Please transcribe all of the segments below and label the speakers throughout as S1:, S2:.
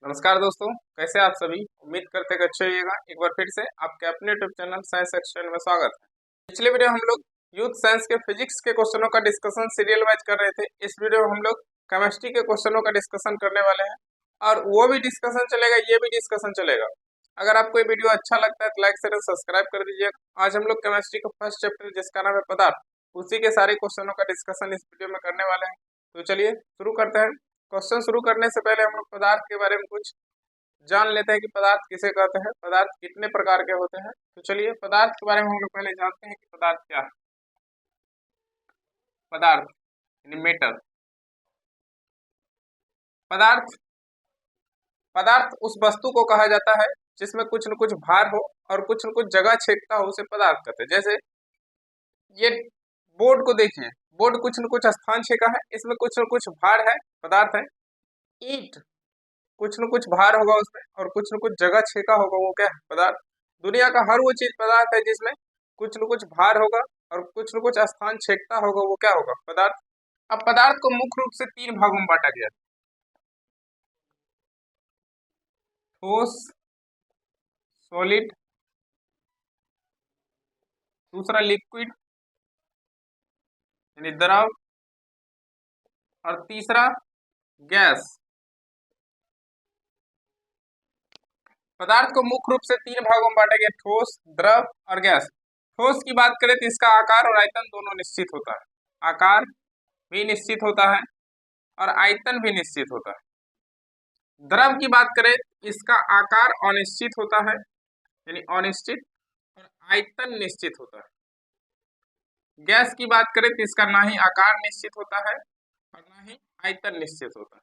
S1: नमस्कार दोस्तों, कैसे आप सभी। उम्मीद करते हैं कि अच्छे होइएगा। एक बार फिर से आपके अपने यूट्यूब चैनल साइंस एक्सटेंड में स्वागत है। पिछले वीडियो हम लोग यूथ साइंस के फिजिक्स के क्वेश्चनों का डिस्कशन सीरियल वाइज कर रहे थे। इस वीडियो में हम लोग केमिस्ट्री के क्वेश्चनों का डिस्कशन करने वाले हैं और वो भी डिस्कशन चलेगा, ये भी डिस्कशन चलेगा। अगर आपको ये वीडियो अच्छा लगता है तो लाइक शेयर सब्सक्राइब कर दीजिएगा। आज हम लोग केमिस्ट्री का फर्स्ट चैप्टर जिसका नाम है पदार्थ, उसी के सारे क्वेश्चनों का डिस्कशन इस वीडियो में करने वाले हैं। तो चलिए शुरू करते हैं। क्वेश्चन शुरू करने से पहले हम लोग पदार्थ के बारे में कुछ जान लेते हैं कि पदार्थ किसे कहते हैं, पदार्थ कितने प्रकार के होते हैं। तो चलिए पदार्थ के बारे में हम लोग पहले जानते हैं कि पदार्थ क्या है। पदार्थ यानी मेटर। पदार्थ पदार्थ उस वस्तु को कहा जाता है जिसमें कुछ न कुछ भार हो और कुछ न कुछ जगह छेदता हो, उसे पदार्थ कहते हैं। जैसे ये बोर्ड को देखिए, बोर्ड कुछ न कुछ स्थान छेका है, इसमें कुछ न कुछ भार है, पदार्थ है। ईंट कुछ न कुछ भार होगा उसमें और कुछ न कुछ जगह छेका होगा, वो क्या है, पदार्थ। दुनिया का हर वो चीज पदार्थ है जिसमें कुछ न कुछ भार होगा और कुछ न कुछ स्थान छेकता होगा, वो क्या होगा, पदार्थ। अब पदार्थ को मुख्य रूप से तीन भागों में बांटा गया है। ठोस, सॉलिड, दूसरा लिक्विड यानी द्रव, और तीसरा गैस। पदार्थ को मुख्य रूप से तीन भागों में बांटा गया, ठोस, द्रव और गैस। ठोस की बात करें तो इसका आकार और आयतन दोनों निश्चित होता है। आकार भी निश्चित होता है और आयतन भी निश्चित होता है। द्रव की बात करें इसका आकार अनिश्चित होता है, यानी अनिश्चित, और आयतन निश्चित होता है। गैस की बात करें तो इसका ना ही आकार निश्चित होता है और ना ही आयतन निश्चित होता है।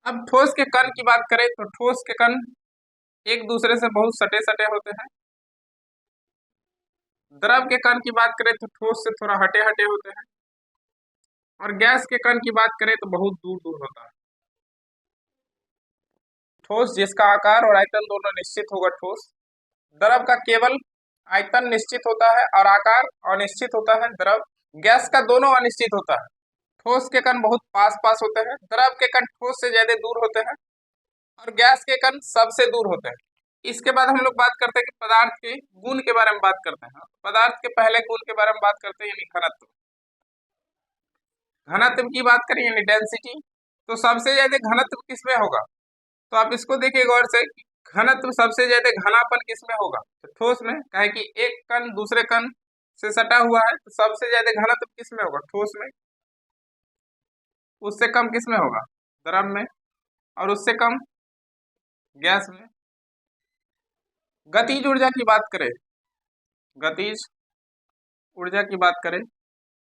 S1: अब ठोस के कण की बात करें तो ठोस के कण एक दूसरे से बहुत सटे सटे होते हैं। द्रव के कण की बात करें तो ठोस से थोड़ा हटे हटे होते हैं। और गैस के कण की बात करें तो बहुत दूर दूर होता है। ठोस जिसका आकार और आयतन दोनों निश्चित होगा, ठोस। द्रव का केवल आयतन निश्चित होता है और आकार अनिश्चित होता है, द्रव। गैस का दोनों अनिश्चित होता है। ठोस के कण बहुत पास पास होते हैं, द्रव के कण ठोस से ज्यादा दूर होते हैं और गैस के कण सबसे दूर होते हैं। इसके बाद हम लोग बात करते हैं कि पदार्थ के गुण के बारे में बात करते हैं। पदार्थ के पहले गुण के बारे में बात करते हैं, यानी घनत्व। घनत्व की बात करें यानी डेंसिटी, तो सबसे ज्यादा घनत्व किसमें होगा, तो आप इसको देखिए गौर से। घनत्व सबसे ज्यादा घनापन किसमें होगा, तो ठोस में। कहे कि एक कण दूसरे कण से सटा हुआ है तो सबसे ज्यादा घनत्व किसमें होगा, ठोस में। उससे कम किसमें होगा, द्रव में, और उससे कम गैस में। गतिज ऊर्जा की बात करें, गतिज ऊर्जा की बात करें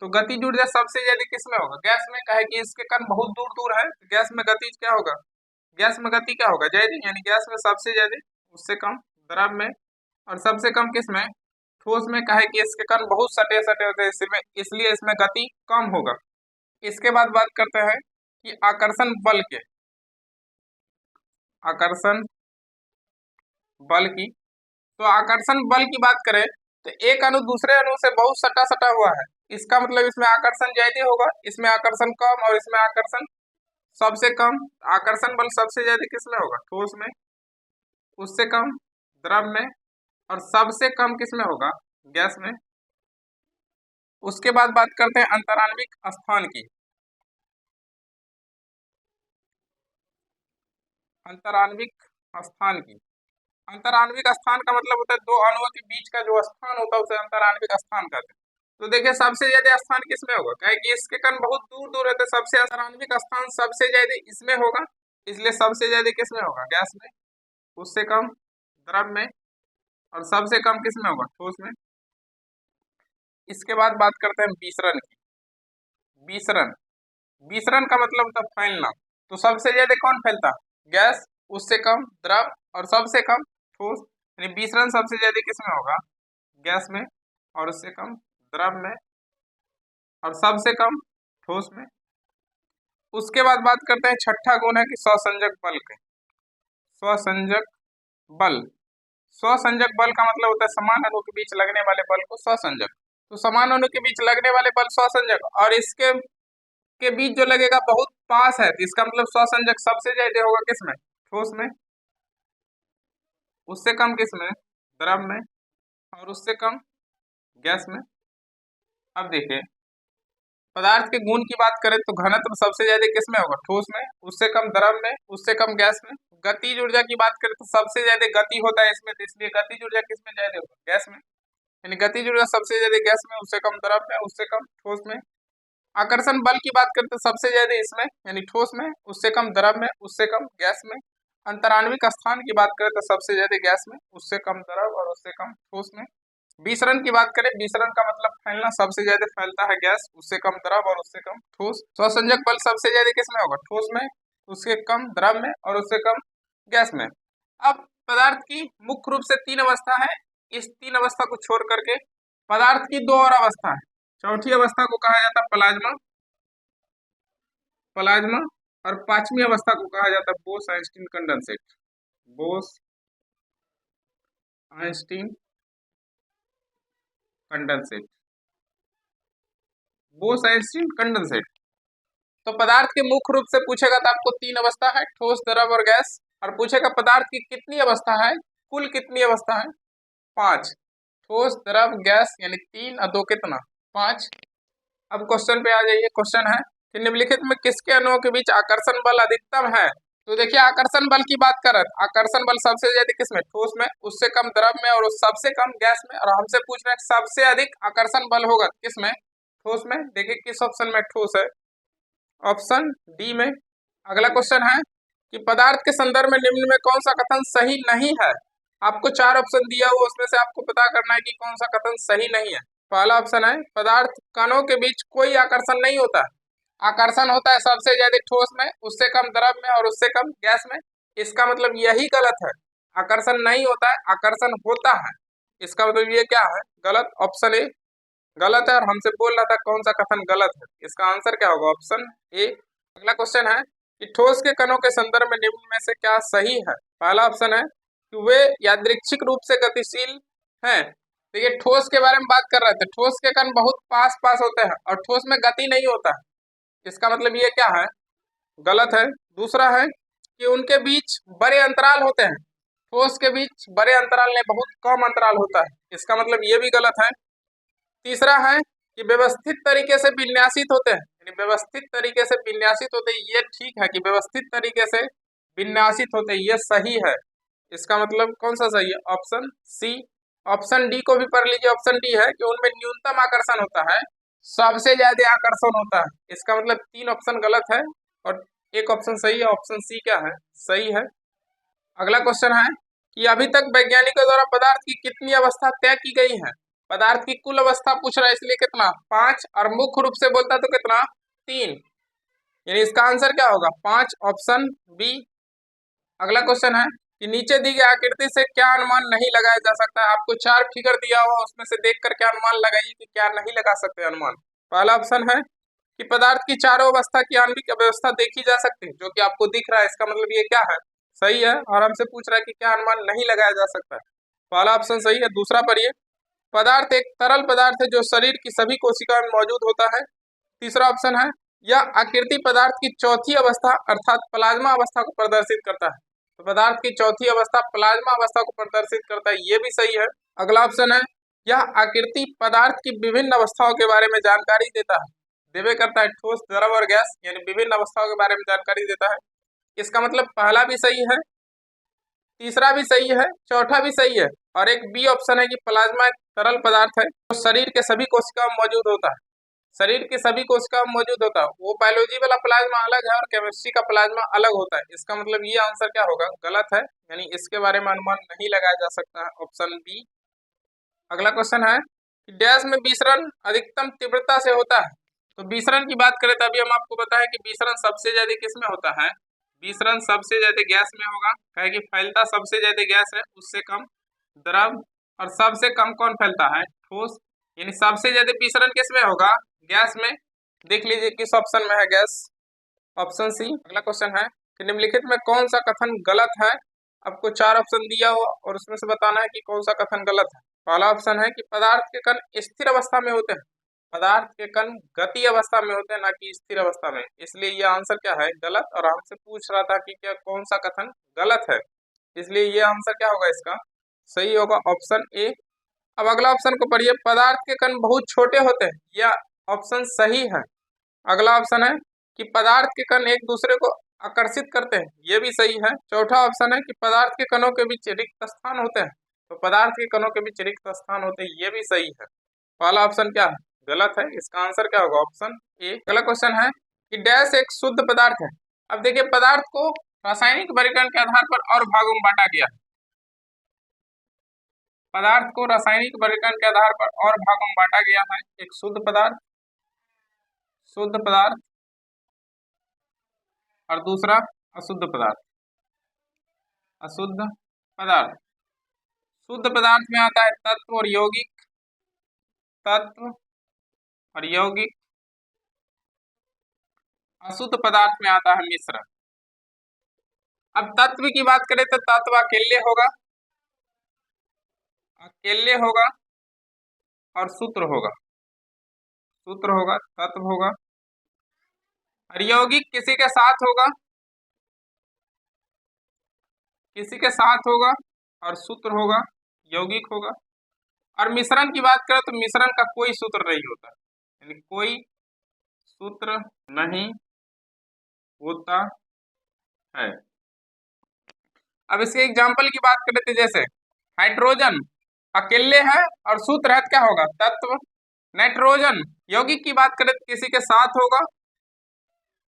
S1: तो गतिज ऊर्जा सबसे ज्यादा किसमें होगा, गैस में। कहे कि इसके कण बहुत दूर दूर है, गैस में गतिज क्या होगा, गैस में गति क्या होगा, ज्यादा, यानी गैस में सबसे ज्यादा, उससे कम द्रव में, और सबसे कम किसमें, ठोस में। कहे कि इसके कण बहुत सटे सटे होते हैं, इसलिए इसमें गति कम होगा। इसके बाद बात करते हैं कि आकर्षण बल के, आकर्षण बल की। तो आकर्षण बल की बात करें तो एक अणु दूसरे अणु से बहुत सटा सटा हुआ है, इसका मतलब इसमें आकर्षण ज्यादा होगा, इसमें आकर्षण कम और इसमें आकर्षण सबसे कम। आकर्षण बल सबसे ज्यादा किसमें होगा, ठोस में, उससे कम द्रव में, और सबसे कम किसमें होगा, गैस में। उसके बाद बात करते हैं अंतराण्विक स्थान की। अंतराण्विक स्थान की, अंतराण्विक स्थान का मतलब होता है दो अणुओं के बीच का जो स्थान होता है उसे अंतराण्विक स्थान कहते हैं। तो देखिए सबसे ज्यादा स्थान किसमें होगा, क्या कि इसके कण बहुत दूर दूर रहते, सबसे अंतराण्विक स्थान सबसे ज्यादा इसमें होगा, इसलिए सबसे ज्यादा किसमें होगा, गैस में, उससे कम द्रव में, और सबसे कम किसमें होगा, ठोस में। इसके बाद बात करते हैं विसरण की। विसरण, विसरण का मतलब होता है फैलना। तो सबसे ज्यादा कौन फैलता, गैस, उससे कम द्रव, और सबसे कम ठोस। यानी विसरण सबसे ज्यादा किसमें होगा, गैस में, और उससे कम द्रव में, और सबसे कम ठोस में। उसके बाद बात करते हैं छठा गुण है कि स्वसंजक बल के। स्वसंजक बल, स्वसंजक बल का मतलब होता है समान अणु के बीच लगने वाले बल को स्वसंजक। तो समान अणु के बीच लगने वाले बल स्वसंजक, और इसके के बीच जो लगेगा बहुत पास है, तो इसका मतलब स्वसंजक सबसे ज्यादा होगा किसमें? ठोस में। उससे कम किसमें? द्रव में। और उससे कम गैस में। अब देखिए, पदार्थ के गुण की बात करें तो घनत्व सबसे ज्यादा किसमें होगा? ठोस में। उससे कम द्रव में। उससे कम गैस में। गतिज ऊर्जा की बात करें तो सबसे ज्यादा गति होता है इसमें, तो इसलिए गतिज ऊर्जा किसमें ज्यादा होगा? गैस में। यानी गतिज ऊर्जा सबसे ज्यादा गैस में, उससे कम द्रव में, उससे कम ठोस में। आकर्षण बल की बात करें तो सबसे ज्यादा इसमें यानी ठोस में, उससे कम द्रव में, उससे कम गैस में। अंतराण्विक स्थान की बात करें तो सबसे ज्यादा गैस में, उससे कम द्रव और उससे कम ठोस में। विसरण की बात करें, विसरण का मतलब फैलना, सबसे ज्यादा फैलता है गैस, उससे कम द्रव और उससे कम ठोस। स्वसंजक बल सबसे ज्यादा किसमें होगा? ठोस में, उससे कम द्रव में और उससे कम गैस में। अब पदार्थ की मुख्य रूप से तीन अवस्था है। इस तीन अवस्था को छोड़ करके पदार्थ की दो और अवस्था है। चौथी अवस्था को कहा जाता है प्लाज्मा, प्लाज्मा। और पांचवी अवस्था को कहा जाता है Bose Einstein condensate, Bose Einstein condensate, Bose Einstein condensate. तो पदार्थ के मुख्य रूप से पूछेगा तो आपको तीन अवस्था है, ठोस, द्रव और गैस। और पूछेगा पदार्थ की कितनी अवस्था है, कुल कितनी अवस्था है? पांच। ठोस, द्रव, गैस, यानी तीन और दो कितना? पांच। अब क्वेश्चन पे आ जाइए। क्वेश्चन है कि निम्नलिखित में किसके अणुओं के बीच आकर्षण बल अधिकतम है? तो देखिए, आकर्षण बल की बात करें, आकर्षण बल सबसे ज्यादा किसमें? ठोस में, उससे कम द्रव में और सबसे कम गैस में। और हमसे पूछ रहे हैं सबसे अधिक आकर्षण बल होगा किसमें? ठोस में। देखिए किस ऑप्शन में ठोस है? ऑप्शन डी में। अगला क्वेश्चन है कि पदार्थ के संदर्भ में निम्न में कौन सा कथन सही नहीं है? आपको चार ऑप्शन दिया हुआ, उसमें से आपको पता करना है कि कौन सा कथन सही नहीं है। पहला ऑप्शन है पदार्थ कणों के बीच कोई आकर्षण नहीं होता है। आकर्षण होता है सबसे ज्यादा ठोस में, उससे कम द्रव में और उससे कम गैस में। इसका मतलब यही गलत है। आकर्षण नहीं होता है, आकर्षण होता है। इसका मतलब ये क्या है? गलत। ऑप्शन ए गलत है। और हमसे बोल रहा था कौन सा कथन गलत है, इसका आंसर क्या होगा? Option A. अगला क्वेश्चन है कि ठोस के कणों के संदर्भ में निम्न में से क्या सही है? पहला ऑप्शन है कि वे यादृच्छिक रूप से गतिशील हैं। तो ये ठोस के बारे में बात कर रहे थे, ठोस के कण बहुत पास पास होते हैं और ठोस में गति नहीं होता है। इसका मतलब ये क्या है? गलत है। दूसरा है कि उनके बीच बड़े अंतराल होते हैं। ठोस के बीच बड़े अंतराल नहीं, बहुत कम अंतराल होता है। इसका मतलब ये भी गलत है। तीसरा है कि व्यवस्थित तरीके से विन्यासित होते हैं, यानी व्यवस्थित तरीके से विन्यासित होते हैं। ये ठीक है कि व्यवस्थित तरीके से विन्यासित होते हैं, ये सही है। इसका मतलब कौन सा सही है? Option C. ऑप्शन डी को भी पढ़ लीजिए। ऑप्शन डी है कि उनमें न्यूनतम आकर्षण होता है, सबसे ज्यादा आकर्षण होता है। इसका मतलब तीन ऑप्शन गलत है और एक ऑप्शन सही है। ऑप्शन सी क्या है? सही है। अगला क्वेश्चन है कि अभी तक वैज्ञानिकों द्वारा पदार्थ की कितनी अवस्था तय की गई है? पदार्थ की कुल अवस्था पूछ रहा है, इसलिए कितना? पांच। और मुख्य रूप से बोलता तो कितना? तीन। यानी इसका आंसर क्या होगा? पांच, ऑप्शन बी। अगला क्वेश्चन है कि नीचे दी गई आकृति से क्या अनुमान नहीं लगाया जा सकता है? आपको चार फिगर दिया हुआ, उसमें से देख कर क्या अनुमान लगाइए कि क्या नहीं लगा सकते अनुमान। पहला ऑप्शन है कि पदार्थ की चारों अवस्था की आणविक व्यवस्था देखी जा सकती है, जो कि आपको दिख रहा है। इसका मतलब ये क्या है? सही है। और हमसे पूछ रहा है कि क्या अनुमान नहीं लगाया जा सकता है। पहला ऑप्शन सही है। दूसरा पढ़िए, पदार्थ एक तरल पदार्थ है जो शरीर की सभी कोशिकाओं में मौजूद होता है। तीसरा ऑप्शन है यह आकृति पदार्थ की चौथी अवस्था अर्थात प्लाज्मा अवस्था को प्रदर्शित करता है। तो पदार्थ की चौथी अवस्था प्लाज्मा अवस्था को प्रदर्शित करता है, ये भी सही है। अगला ऑप्शन है यह आकृति पदार्थ की विभिन्न अवस्थाओं के बारे में जानकारी देता है, देवे करता है, ठोस, द्रव और गैस, यानी विभिन्न अवस्थाओं के बारे में जानकारी देता है। इसका मतलब पहला भी सही है, तीसरा भी सही है, चौथा भी सही है। और एक बी ऑप्शन है कि प्लाज्मा एक तरल पदार्थ है जो शरीर के सभी कोशिकाओं में मौजूद होता है। शरीर की सभी कोशिकाओं में मौजूद होता है। वो बायोलॉजी वाला प्लाज्मा अलग है और केमिस्ट्री का प्लाज्मा अलग होता है। इसका मतलब ये आंसर क्या होगा? गलत है। यानी इसके बारे में अनुमान नहीं लगाया जा सकता है। Option B. अगला क्वेश्चन है कि डैश में विसरण अधिकतम तीव्रता से होता है। तो विसरण की बात करें तो अभी हम आपको बताएं कि विसरण सबसे ज्यादा किस में होता है? विसरण सबसे ज्यादा गैस में होगा, कहे कि फैलता सबसे ज्यादा गैस है, उससे कम द्रव। और सबसे कम कौन फैलता है? ठोस। यानी सबसे ज्यादा विसरण किस में होगा? गैस में। देख लीजिए किस ऑप्शन में है गैस। Option C. अगला क्वेश्चन है कि निम्नलिखित में कौन सा कथन गलत है? आपको चार ऑप्शन दिया हुआ और उसमें से बताना है कि कौन सा कथन गलत है। पहला ऑप्शन है कि पदार्थ के कण स्थिर अवस्था में होते हैं। पदार्थ के कण गति अवस्था में होते हैं, ना कि स्थिर अवस्था में, इसलिए यह आंसर क्या है, गलत। और हमसे पूछ रहा था कि क्या कौन सा कथन गलत है, इसलिए यह आंसर क्या होगा, इसका सही होगा ऑप्शन ए। अब अगला ऑप्शन को पढ़िए, पदार्थ के कण बहुत छोटे होते हैं, यह ऑप्शन सही है। अगला ऑप्शन है कि पदार्थ के कण एक दूसरे को आकर्षित करते हैं, यह भी सही है। चौथा ऑप्शन है कि पदार्थ के कणों के बीच रिक्त स्थान होते हैं, तो पदार्थ के कणों के बीच रिक्त स्थान होते हैं, यह भी सही है। पहला ऑप्शन क्या है, गलत है। इसका आंसर क्या होगा, ऑप्शन ए। अगला क्वेश्चन है कि डैश एक शुद्ध पदार्थ है। अब देखिए, पदार्थ को रासायनिक वर्गीकरण के आधार पर और भागों में बांटा गया है। पदार्थ को रासायनिक वर्गीकरण के आधार पर और भागों में बांटा गया है। एक शुद्ध पदार्थ, शुद्ध पदार्थ, और दूसरा अशुद्ध पदार्थ, अशुद्ध पदार्थ। शुद्ध पदार्थ में आता है तत्व और यौगिक, तत्व और यौगिक। अशुद्ध पदार्थ में आता है मिश्रण। अब तत्व की बात करें तो तत्व अकेले होगा, अकेले होगा, और सूत्र होगा, सूत्र होगा, तत्व होगा। और यौगिक किसी के साथ होगा, किसी के साथ होगा, और सूत्र होगा, यौगिक होगा। और मिश्रण की बात करें तो मिश्रण का कोई सूत्र नहीं होता, यानी कोई सूत्र नहीं होता है। अब इसके एग्जाम्पल की बात करें तो जैसे हाइड्रोजन अकेले है और सूत्र है, क्या होगा, तत्व। नाइट्रोजन यौगिक की बात करें तो किसी के साथ होगा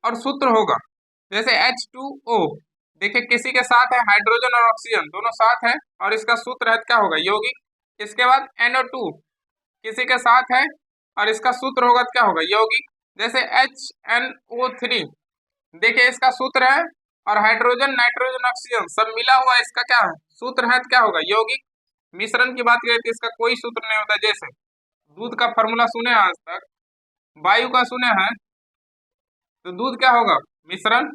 S1: और सूत्र होगा, जैसे H2O, देखिए किसी के साथ है, हाइड्रोजन और ऑक्सीजन दोनों साथ है, और इसका सूत्र है, क्या होगा, यौगिक। इसके बाद NO2 किसी के साथ है और इसका सूत्र होगा, क्या होगा, यौगिक। जैसे HNO3, देखिए इसका सूत्र है, और हाइड्रोजन, नाइट्रोजन, ऑक्सीजन सब मिला हुआ, इसका क्या है, सूत्र है, तो क्या होगा, यौगिक। मिश्रण की बात करें तो इसका कोई सूत्र नहीं होता, जैसे दूध का फॉर्मूला सुने आज तक, वायु का सुने हैं, तो दूध क्या होगा, मिश्रण,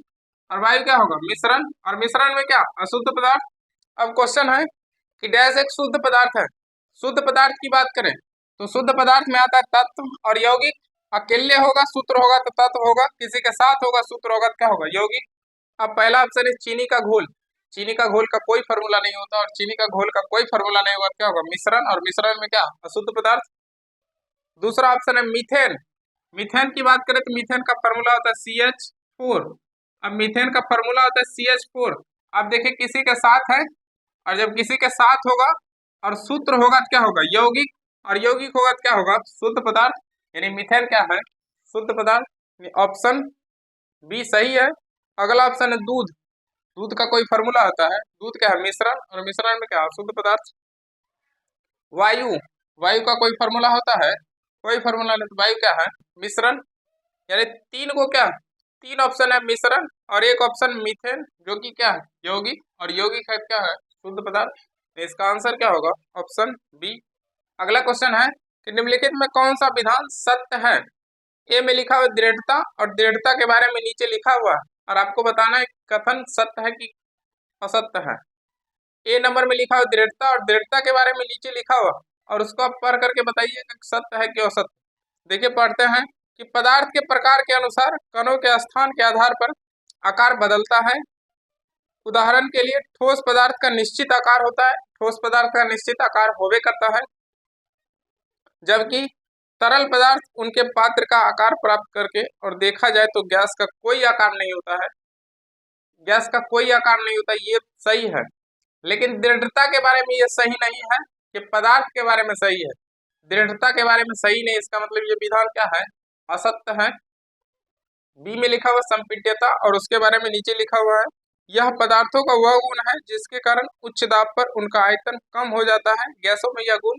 S1: और वायु क्या होगा, मिश्रण, और मिश्रण में क्या, अशुद्ध पदार्थ। अब क्वेश्चन है कि डैश एक शुद्ध पदार्थ है। शुद्ध पदार्थ की बात करें तो शुद्ध पदार्थ में आता है तत्व और यौगिक। अकेले होगा, सूत्र होगा तो तत्व होगा, किसी के साथ होगा, सूत्र होगा तो क्या होगा, यौगिक। अब पहला ऑप्शन है चीनी का घोल। चीनी का घोल का कोई फॉर्मूला नहीं होता, और चीनी का घोल का कोई फॉर्मूला नहीं होगा, क्या होगा, मिश्रण, और मिश्रण में क्या, अशुद्ध पदार्थ। दूसरा ऑप्शन है मीथेन। मीथेन की बात करें तो मीथेन का फॉर्मूला होता है CH4। अब मीथेन का फॉर्मूला होता है CH4। अब देखिए किसी के साथ है, और जब किसी के साथ होगा और सूत्र होगा तो क्या होगा, यौगिक, और यौगिक होगा तो क्या होगा, शुद्ध पदार्थ। यानी मीथेन क्या है, शुद्ध पदार्थ। ऑप्शन बी सही है। अगला ऑप्शन है दूध। दूध का कोई फॉर्मूला होता है, दूध क्या है, मिश्रण, और मिश्रण में क्या, शुद्ध पदार्थ। वायु, वायु का कोई फॉर्मूला होता है, कोई फॉर्मूला नहीं, तो वायु क्या है, मिश्रण। यानी तीन को क्या, तीन ऑप्शन है, मिश्रण, और एक ऑप्शन मीथेन, जो कि क्या है, यौगिक, और यौगिक है क्या है, शुद्ध पदार्थ। तो इसका आंसर क्या होगा, ऑप्शन बी। अगला क्वेश्चन है कि निम्नलिखित में कौन सा विधान सत्य है। ए में लिखा हुआ दृढ़ता, और दृढ़ता के बारे में नीचे लिखा हुआ है, और आपको बताना है कथन सत्य है कि असत्य है। ए नंबर में लिखा हुआ दृढ़ता, और दृढ़ता के बारे में नीचे लिखा हुआ, और उसको आप पढ़ करके बताइए सत्य है कि असत्य। देखिए पढ़ते हैं कि पदार्थ के प्रकार के अनुसार कणों के स्थान के आधार पर आकार बदलता है। उदाहरण के लिए ठोस पदार्थ का निश्चित आकार होता है, ठोस पदार्थ का निश्चित आकार होवे करता है, जबकि तरल पदार्थ उनके पात्र का आकार प्राप्त करके, और देखा जाए तो गैस का कोई आकार नहीं होता है, गैस का कोई आकार नहीं होता, ये सही है। लेकिन दृढ़ता के बारे में ये सही नहीं है, कि पदार्थ के बारे में सही है, दृढ़ता के बारे में सही नहीं। इसका मतलब ये विधान क्या है, असत्य है। बी में लिखा हुआ संपीड्यता, और उसके बारे में नीचे लिखा हुआ है यह पदार्थों का वह गुण है जिसके कारण उच्च दाब पर उनका आयतन कम हो जाता है, गैसों में यह गुण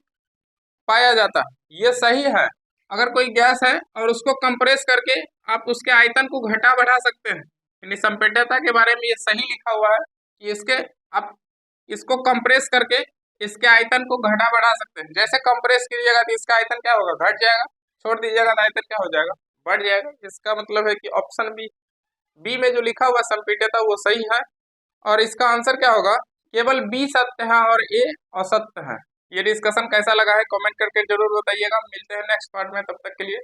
S1: पाया जाता है, ये सही है। अगर कोई गैस है और उसको कंप्रेस करके आप उसके आयतन को घटा बढ़ा सकते हैं, यानी संपीड्यता के बारे में ये सही लिखा हुआ है कि इसके आप इसको कंप्रेस करके इसके आयतन को घटा बढ़ा सकते हैं। जैसे कंप्रेस कीजिएगा तो इसका आयतन क्या होगा, घट जाएगा, छोड़ दीजिएगा तो आयतन क्या हो जाएगा, बढ़ जाएगा। इसका मतलब है कि ऑप्शन बी में जो लिखा हुआ संपीड्यता वो सही है, और इसका आंसर क्या होगा, केवल बी सत्य है और ए असत्य है। ये डिस्कशन कैसा लगा है कमेंट करके जरूर बताइएगा। मिलते हैं नेक्स्ट पार्ट में, तब तक के लिए